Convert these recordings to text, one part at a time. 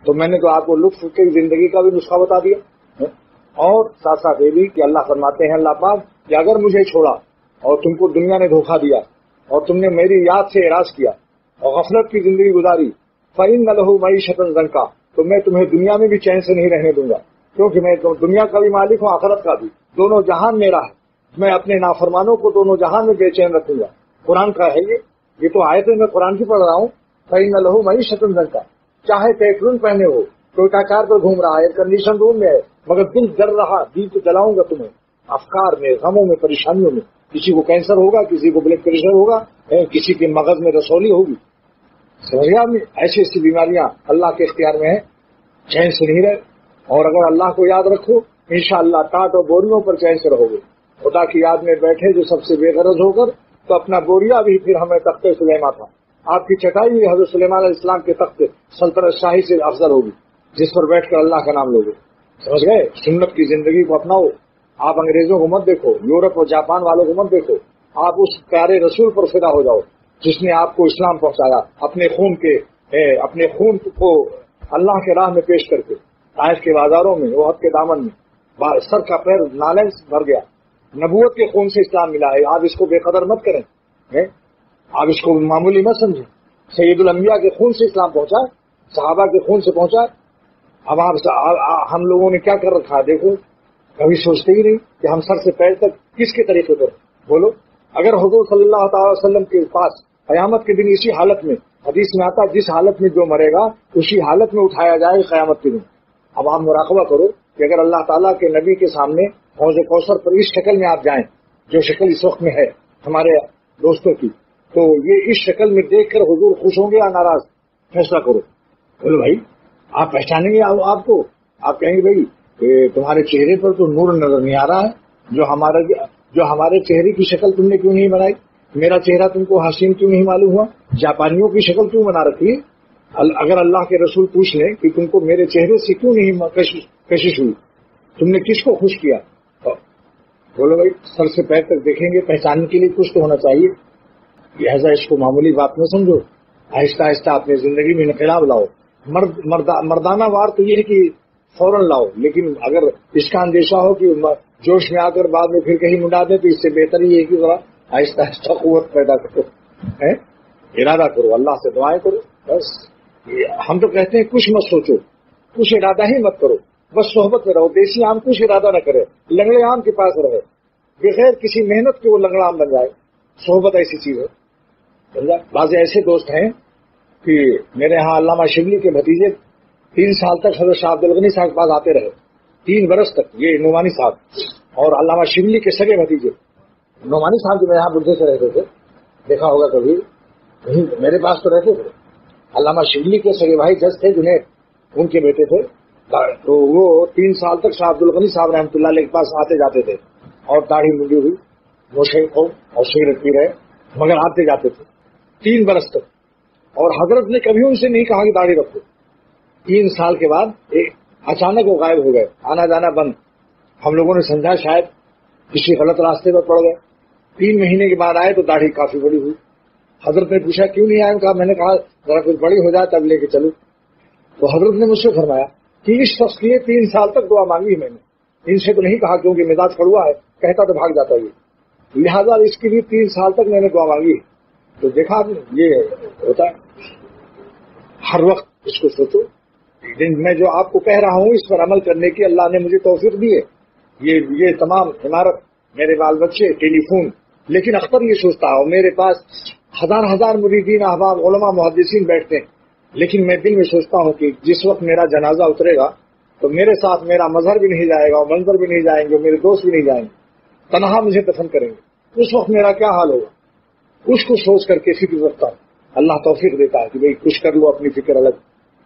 تو میں نے تو آپ کو لطف کی زندگی کا بھی نسخہ بتا دیا. اور ساتھ ساتھ یہ بھی کہ اللہ فرماتے ہیں اللہ پاک کہ اگر مجھے چھوڑا اور تم کو دنیا نے دھوکہ دیا اور تم نے میری یاد سے اعراض کیا اور غفلت کی زندگی گزاری فَإِنَّ لَهُ مَعِيشَةً ضَنكًا، تو میں تمہیں دنیا میں بھی چین سے نہیں رہنے دوں گا، کیونکہ میں دنیا کا بھی مالک ہوں آخرت کا بھی، دونوں جہان میرا ہے. میں اپنے نافرمانوں کو دونوں جہان میں بے چین رکھوں گا. قرآن کا ہے یہ تو آیتیں میں قرآن کی پڑھ رہا ہوں. فَإِنَّ لَهُ مَعِيشَةً ضَنكًا، چاہے پیٹرول پہنے ہو، ٹوٹا کار پر گھوم رہا ہے، ایئر کنڈیشن روم میں ہے، مگر دل جل رہا، دل تو جلاؤں گا تمہیں افکار میں، غموں میں، پریشانیوں میں. کسی کو کینسر ہوگا، کسی کو بلڈ پریشر ہوگا، کسی کے مغز میں رسولی ہوگی. سمجھ گیا؟ ایسی ایسی بیماریاں اللہ کے اختیار میں ہیں، چین سے نہیں رہے. اور اگر اللہ کو یاد رکھو انشاءاللہ ٹاٹ اور بوریوں پر چین سے رہو گے. خدا کی یاد میں بیٹھے جو سب سے بے غرض ہو کر، تو اپنا بوریا بھی پھر ہمیں تخت سلیمان تھا. آپ کی چٹائی بھی حضرت سلیمان علیہ السلام کے تخت سلطنت شاہی سے افضل ہوگی، جس پر بیٹھ کر اللہ کا نام لوگے. سمجھ گئے؟ سنت کی زندگی کو اپناؤ. آپ انگریزوں کو مت دیکھو، یورپ اور جاپان والوں کو مت دیکھو، آپ اس پیارے رسول پر فدا ہو جاؤ جس نے آپ کو اسلام پہنچایا اپنے خون کو اللہ کے راہ میں پیش کر کے. طائف کے بازاروں میں، احد کے دامن میں سر کا پیر نالے بھر گیا. نبوت کے خون سے اسلام ملا ہے. آپ اس کو بے قدر مت کریں، آپ اس کو معمولی مت سمجھیں. سید الانبیاء کے خون سے اسلام پہنچا، صحابہ کے خون سے پہنچا. اب ہم لوگوں نے کیا کر رکھا ہے دیکھو، کبھی سوچتے ہی نہیں کہ ہم سر سے پیر تک کس کے طریقے پر. بولو، اگر حضور صلی اللہ تعالی وسلم کے پاس قیامت کے دن اسی حالت میں، حدیث میں آتا جس حالت میں جو مرے گا اسی حالت میں اٹھایا جائے قیامت کے دن. اب آپ مراقبہ کرو کہ اگر اللہ تعالیٰ کے نبی کے سامنے حوض کوثر پر اس شکل میں آپ جائیں جو شکل اس وقت میں ہے ہمارے دوستوں کی، تو یہ اس شکل میں دیکھ کر حضور خوش ہوں گے یا ناراض؟ فیصلہ کرو. بولو بھائی، آپ پہچانیں گے آپ کو؟ آپ کہیں گے بھائی تمہارے چہرے پر تو نور نظر نہیں آ رہا ہے، جو ہمارے چہرے کی شکل تم نے کیوں نہیں بنائی؟ میرا چہرہ تم کو حسین کیوں نہیں معلوم ہوا؟ جاپانیوں کی شکل کیوں بنا رکھی ہے؟ اگر اللہ کے رسول پوچھ لیں کہ تم کو میرے چہرے سے کیوں نہیں کشش ہوئی، تم نے کس کو خوش کیا؟ بولو بھائی، سر سے پیر تک دیکھیں گے، پہچاننے کے لیے کچھ تو ہونا چاہیے. لہٰذا اس کو معمولی بات نہ سمجھو، آہستہ آہستہ اپنی زندگی میں انقلاب لاؤ. مردانہ وار تو یہ ہے کہ فوراً لاؤ، لیکن اگر اس کا اندیشہ ہو کہ جوش میں آ کر بعد میں پھر کہیں منڈا دیں تو اس سے بہتر یہ ہے کہ ذرا آہستہ آہستہ قوت پیدا کرو، ارادہ کرو، اللہ سے دعائیں کرو. بس ہم تو کہتے ہیں کچھ مت سوچو، کچھ ارادہ ہی مت کرو، بس صحبت میں رہو. دیسی آم کچھ ارادہ نہ کرے، لنگڑے آم کے پاس رہے، بغیر کسی محنت کے وہ لنگڑا آم بن جائے. صحبت ایسی چیز ہے. بعض ایسے دوست ہیں کہ میرے ہاں علامہ شبلی کے بھتیجے 3 سال تک حضرت شاہ عبد الغنی صاحب کے پاس آتے رہے، 3 برس تک. یہ نعمانی صاحب اور علامہ شبلی کے سگے بھتیجے. نعمانی صاحب جو میرے یہاں بڈھے سے رہتے تھے، دیکھا ہوگا کبھی، میرے پاس تو رہتے تھے. علامہ شبلی کے سگے بھائی جج تھے، جنہیں ان کے بیٹے تھے. تو وہ 3 سال تک شاہ عبد الغنی صاحب رحمۃ اللہ علیہ کے پاس آتے جاتے تھے، اور داڑھی منڈی ہوئی، نوشے کو اور سگریٹ پی رہے، مگر آتے جاتے تھے 3 برس تک. اور حضرت نے کبھی ان سے نہیں کہا کہ داڑھی رکھو. 3 سال کے بعد اچانک وہ غائب ہو گئے، آنا جانا بند. ہم لوگوں نے سمجھا شاید کسی غلط راستے پر پڑ گئے. 3 مہینے کے بعد آئے تو داڑھی کافی بڑی ہوئی. حضرت نے پوچھا کیوں نہیں آئے؟ میں نے کہا ذرا کچھ بڑی ہو جائے تب لے کے چلو. تو حضرت نے مجھ سے فرمایا کہ اس شخص کی 3 سال تک دعا مانگی میں نے، ان سے تو نہیں کہا کیونکہ مزاج کڑوا ہے، کہتا تو بھاگ جاتا یہ، لہذا اس کے لیے 3 سال تک میں نے دعا مانگی. تو دیکھا یہ ہوتا ہے. ہر وقت اس کو سوچو. میں جو آپ کو کہہ رہا ہوں اس پر عمل کرنے کی اللہ نے مجھے توفیق دی ہے. یہ تمام عمارت، میرے بال بچے، ٹیلی فون، لیکن اختر یہ سوچتا ہوں میرے پاس ہزار مریدین، احباب، علماء، محدثین بیٹھتے ہیں، لیکن میں دل میں سوچتا ہوں کہ جس وقت میرا جنازہ اترے گا تو میرے ساتھ میرا مظہر بھی نہیں جائے گا اور منظر بھی نہیں جائیں گے، میرے دوست بھی نہیں جائیں گے، تنہا مجھے دفن کریں گے. اس وقت میرا کیا حال ہوگا؟ اس کو سوچ کر کے فکر رکھتا ہوں. اللہ توفیق دیتا ہے کہ بھئی کچھ کر لو، اپنی فکر الگ،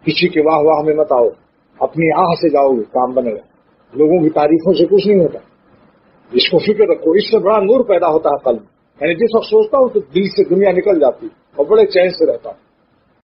کسی کے واہ میں مت آؤ، اپنی آہ سے جاؤ گے کام بنے گا. لوگوں کی تعریفوں سے کچھ نہیں ہوتا. اس کو فکر رکھو، اس سے بڑا نور پیدا ہوتا ہے قلب. یعنی جس وقت سوچتا ہوں تو دل سے دنیا نکل جاتی اور بڑے چین سے رہتا ہوں.